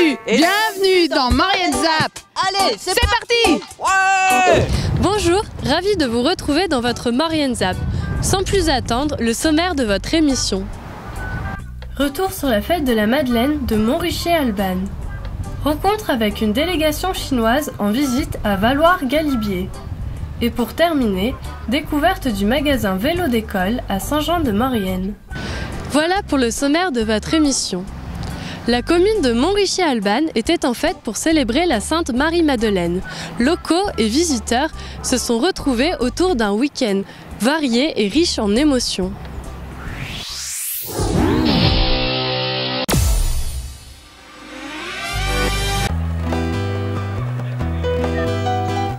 Salut, bienvenue dans Marianne Zap. Allez, c'est parti. Ouais. Bonjour, ravi de vous retrouver dans votre Marianne Zap. Sans plus attendre, le sommaire de votre émission. Retour sur la fête de la Madeleine de Montricher-Albanne. Rencontre avec une délégation chinoise en visite à Valloires-Galibier. Et pour terminer, découverte du magasin vélo d'école à Saint-Jean-de-Maurienne. Voilà pour le sommaire de votre émission. La commune de Montricher-Albanne était en fête pour célébrer la Sainte Marie-Madeleine. Locaux et visiteurs se sont retrouvés autour d'un week-end varié et riche en émotions.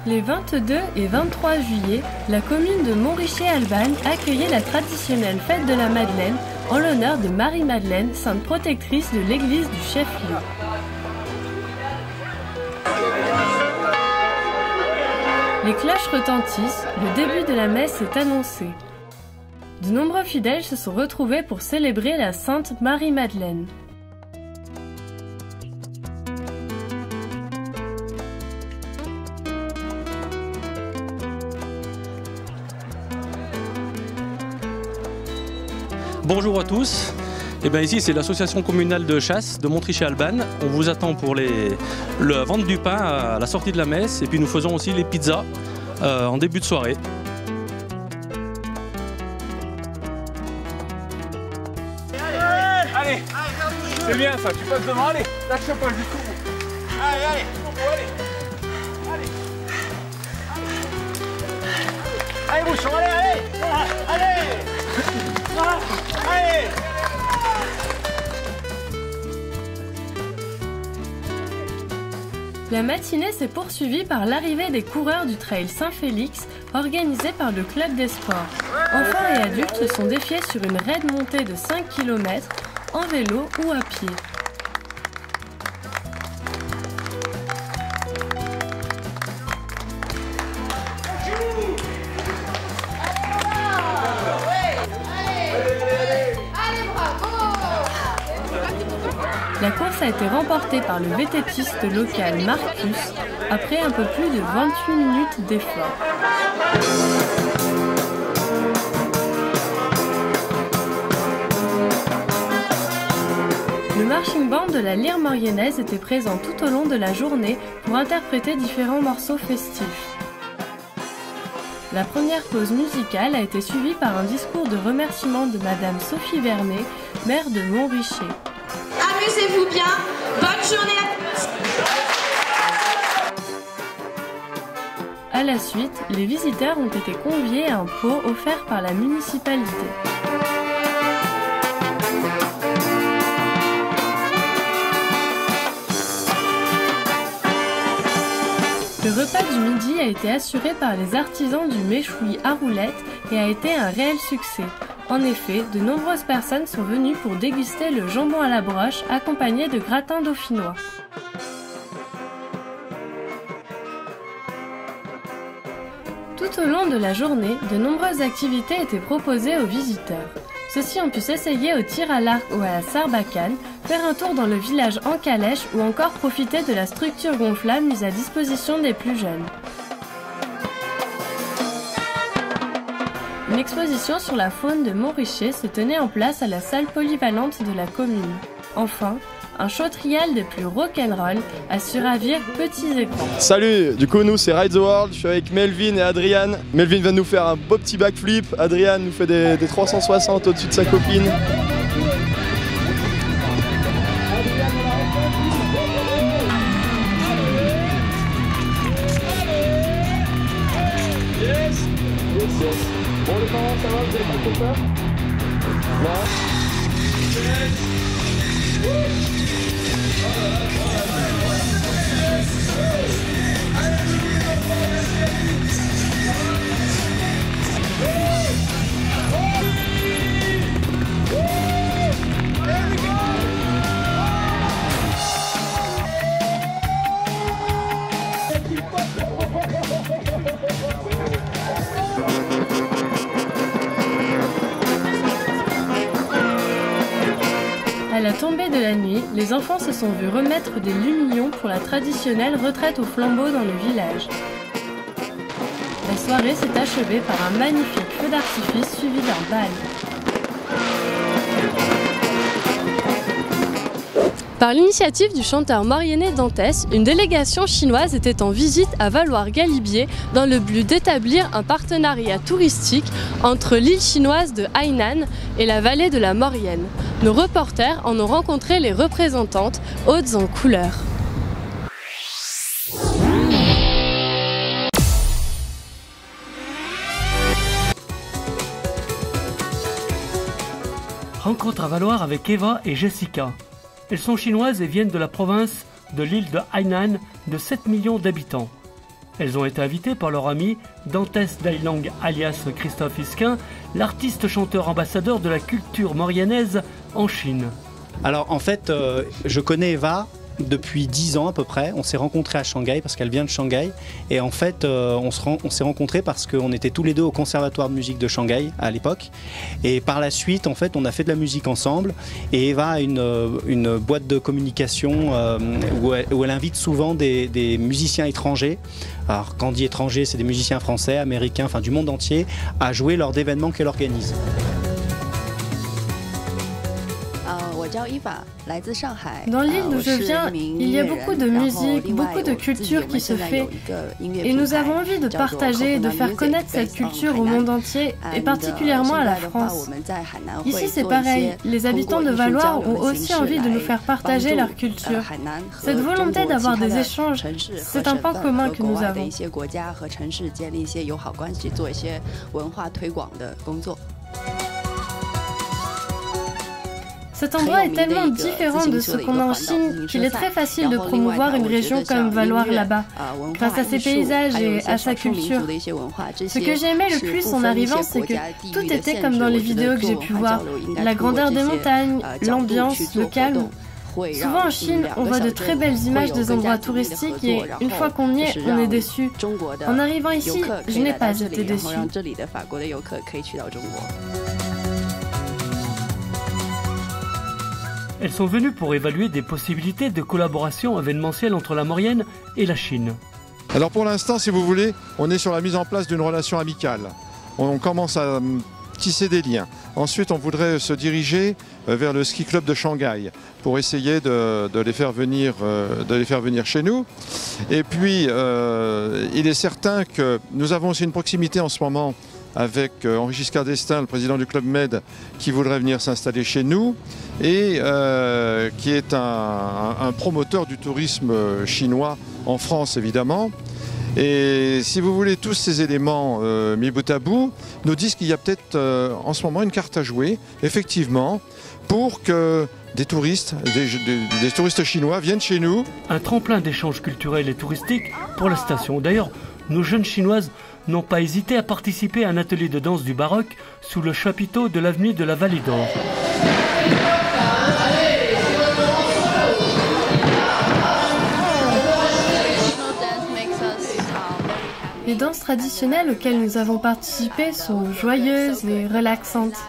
Les 22 et 23 juillet, la commune de Montricher-Albanne accueillait la traditionnelle fête de la Madeleine en l'honneur de Marie-Madeleine, sainte protectrice de l'église du chef-lieu. Les cloches retentissent, le début de la messe est annoncé. De nombreux fidèles se sont retrouvés pour célébrer la sainte Marie-Madeleine. Bonjour à tous, ici c'est l'association communale de chasse de Montricher-Albanne. On vous attend pour la vente du pain à la sortie de la messe et puis nous faisons aussi les pizzas en début de soirée. Allez, c'est bien ça, tu passes devant, allez, lâche pas jusqu'au bout. Allez, jusqu'au bout, allez. Allez, bouchon, allez. La matinée s'est poursuivie par l'arrivée des coureurs du Trail Saint-Félix organisé par le Club des Sports. Enfants et adultes se sont défiés sur une raide montée de 5 km en vélo ou à pied. La course a été remportée par le VTTiste local Marcus après un peu plus de 28 minutes d'effort. Le marching band de la Lyre Mauriennaise était présent tout au long de la journée pour interpréter différents morceaux festifs. La première pause musicale a été suivie par un discours de remerciement de Madame Sophie Vernet, maire de Montricher. Amusez-vous bien, bonne journée à tous. À la suite, les visiteurs ont été conviés à un pot offert par la municipalité. Le repas du midi a été assuré par les artisans du méchoui à roulettes et a été un réel succès. En effet, de nombreuses personnes sont venues pour déguster le jambon à la broche accompagné de gratins dauphinois. Tout au long de la journée, de nombreuses activités étaient proposées aux visiteurs. Ceux-ci ont pu s'essayer au tir à l'arc ou à la sarbacane, faire un tour dans le village en calèche ou encore profiter de la structure gonflable mise à disposition des plus jeunes. Une exposition sur la faune de Montricher se tenait en place à la salle polyvalente de la commune. Enfin, un show trial des plus rock'n'roll a su ravir petits et grands. Salut, du coup nous c'est Ride the World, je suis avec Melvin et Adrian. Melvin va nous faire un beau petit backflip, Adrian nous fait des 360 au-dessus de sa copine. Bon les parents, ça va, vous avez pas trop peur? Non. À la tombée de la la nuit, les enfants se sont vus remettre des lumillons pour la traditionnelle retraite au flambeau dans le village. La soirée s'est achevée par un magnifique feu d'artifice suivi d'un bal. Par l'initiative du chanteur mauriennais Dantès, une délégation chinoise était en visite à Valloires-Galibier dans le but d'établir un partenariat touristique entre l'île chinoise de Hainan et la vallée de la Maurienne. Nos reporters en ont rencontré les représentantes, hautes en couleurs. Rencontre à Valloires avec Eva et Jessica. Elles sont chinoises et viennent de la province de l'île de Hainan de 7 millions d'habitants. Elles ont été invitées par leur ami Dantès Dailang alias Christophe Isquin, l'artiste chanteur ambassadeur de la culture mauriennaise en Chine. Alors en fait, je connais Eva depuis 10 ans à peu près. On s'est rencontrés à Shanghai parce qu'elle vient de Shanghai. Et en fait, on s'est rencontrés parce qu'on était tous les deux au conservatoire de musique de Shanghai à l'époque. Et par la suite, en fait, on a fait de la musique ensemble. Et Eva a une boîte de communication où elle invite souvent des musiciens étrangers. Alors quand on dit étrangers, c'est des musiciens français, américains, enfin du monde entier, à jouer lors d'événements qu'elle organise. Dans l'île d'où je viens, il y a beaucoup de musique, beaucoup de culture qui se fait. Et nous avons envie de partager et de faire connaître cette culture au monde entier, et particulièrement à la France. Ici c'est pareil, les habitants de Valloires ont aussi envie de nous faire partager leur culture. Cette volonté d'avoir des échanges, c'est un point commun que nous avons. Cet endroit est tellement différent de ce qu'on a en Chine qu'il est très facile de promouvoir une région comme Valloires là-bas, grâce à ses paysages et à sa culture. Ce que j'ai aimé le plus en arrivant, c'est que tout était comme dans les vidéos que j'ai pu voir. La grandeur des montagnes, l'ambiance, le calme. Souvent en Chine, on voit de très belles images des endroits touristiques et une fois qu'on y est, on est déçu. En arrivant ici, je n'ai pas été déçu. Elles sont venues pour évaluer des possibilités de collaboration événementielle entre la Maurienne et la Chine. Alors pour l'instant, si vous voulez, on est sur la mise en place d'une relation amicale. On commence à tisser des liens. Ensuite, on voudrait se diriger vers le ski club de Shanghai pour essayer de les faire venir chez nous. Et puis, il est certain que nous avons aussi une proximité en ce moment avec Henri Giscard d'Estaing, le président du Club Med, qui voudrait venir s'installer chez nous et qui est un promoteur du tourisme chinois en France, évidemment. Et si vous voulez, tous ces éléments mis bout à bout nous disent qu'il y a peut-être en ce moment une carte à jouer, effectivement, pour que des touristes chinois viennent chez nous. Un tremplin d'échanges culturels et touristiques pour la station. D'ailleurs, nos jeunes chinoises n'ont pas hésité à participer à un atelier de danse du baroque sous le chapiteau de l'avenue de la Vallée d'Or. Les danses traditionnelles auxquelles nous avons participé sont joyeuses et relaxantes.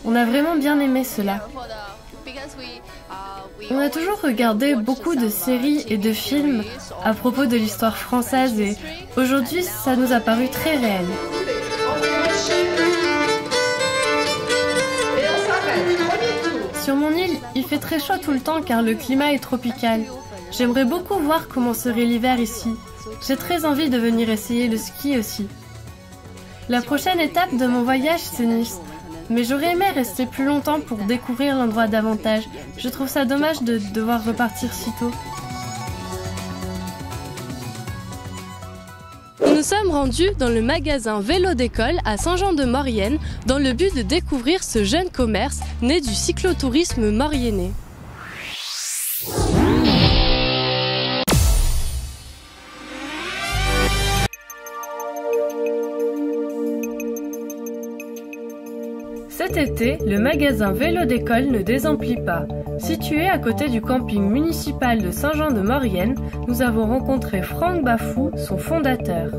On a vraiment bien aimé cela. On a toujours regardé beaucoup de séries et de films à propos de l'histoire française et aujourd'hui, ça nous a paru très réel. Sur mon île, il fait très chaud tout le temps car le climat est tropical. J'aimerais beaucoup voir comment serait l'hiver ici. J'ai très envie de venir essayer le ski aussi. La prochaine étape de mon voyage, c'est Nice. Mais j'aurais aimé rester plus longtemps pour découvrir l'endroit davantage. Je trouve ça dommage de devoir repartir si tôt. Nous nous sommes rendus dans le magasin Vélo d'école à Saint-Jean-de-Maurienne dans le but de découvrir ce jeune commerce né du cyclotourisme mauriennais. Cet été, le magasin Vélo d'école ne désemplit pas. Situé à côté du camping municipal de Saint-Jean-de-Maurienne, nous avons rencontré Franck Bafou, son fondateur.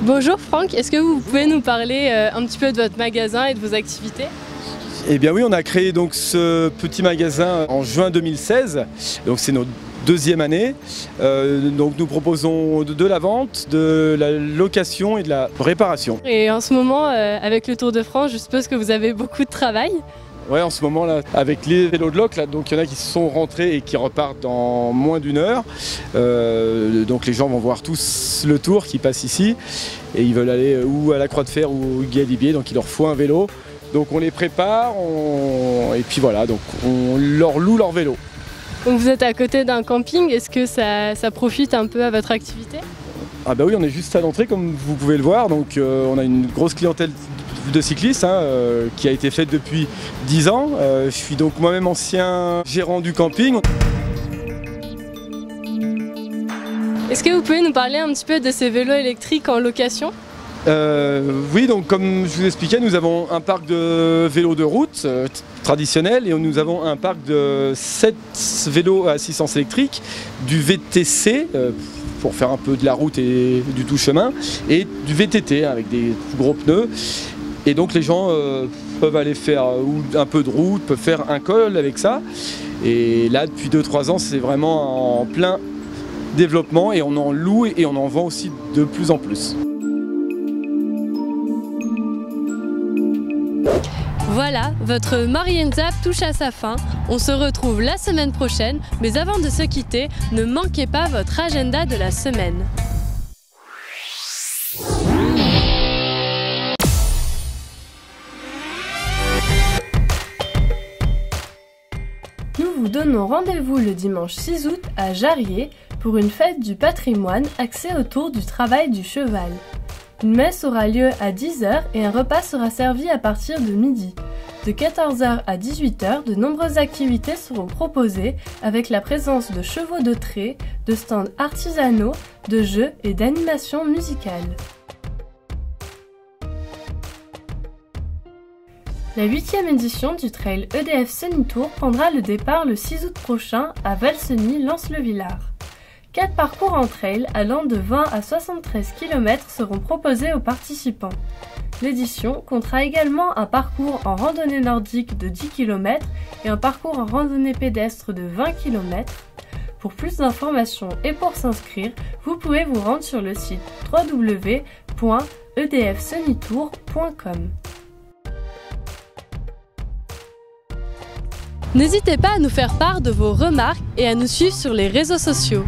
Bonjour Franck, est-ce que vous pouvez nous parler un petit peu de votre magasin et de vos activités ? Eh bien oui, on a créé donc ce petit magasin en juin 2016, donc c'est notre deuxième année. Donc nous proposons de la vente, de la location et de la réparation. Et en ce moment, avec le Tour de France, je suppose que vous avez beaucoup de travail. Ouais, en ce moment là, avec les vélos de loc, là, donc il y en a qui sont rentrés et qui repartent dans moins d'une heure. Donc les gens vont voir tous le Tour qui passe ici et ils veulent aller ou à la Croix de Fer ou au Galibier, donc il leur faut un vélo. Donc on les prépare et puis voilà, donc on leur loue leur vélo. Donc vous êtes à côté d'un camping, est-ce que ça profite un peu à votre activité? Ah bah oui, on est juste à l'entrée comme vous pouvez le voir, donc on a une grosse clientèle de cyclistes qui a été faite depuis 10 ans. Je suis donc moi-même ancien gérant du camping. Est-ce que vous pouvez nous parler un petit peu de ces vélos électriques en location? Oui, donc comme je vous expliquais, nous avons un parc de vélos de route traditionnel et nous avons un parc de 7 vélos à assistance électrique, du VTC pour faire un peu de la route et du tout chemin, et du VTT avec des gros pneus. Et donc les gens peuvent aller faire un peu de route, peuvent faire un col avec ça. Et là, depuis 2-3 ans, c'est vraiment en plein développement et on en loue et on en vend aussi de plus en plus. Voilà, votre Marianne Zap touche à sa fin. On se retrouve la semaine prochaine, mais avant de se quitter, ne manquez pas votre agenda de la semaine. Nous vous donnons rendez-vous le dimanche 6 août à Jarrier pour une fête du patrimoine axée autour du travail du cheval. Une messe aura lieu à 10 h et un repas sera servi à partir de midi. De 14 h à 18 h, de nombreuses activités seront proposées avec la présence de chevaux de trait, de stands artisanaux, de jeux et d'animations musicales. La 8e édition du trail EDF Sunny Tour prendra le départ le 6 août prochain à Valseny-Lens-le-Villard. 4 parcours en trail allant de 20 à 73 km seront proposés aux participants. L'édition comptera également un parcours en randonnée nordique de 10 km et un parcours en randonnée pédestre de 20 km. Pour plus d'informations et pour s'inscrire, vous pouvez vous rendre sur le site www.edfsunnytour.com. N'hésitez pas à nous faire part de vos remarques et à nous suivre sur les réseaux sociaux.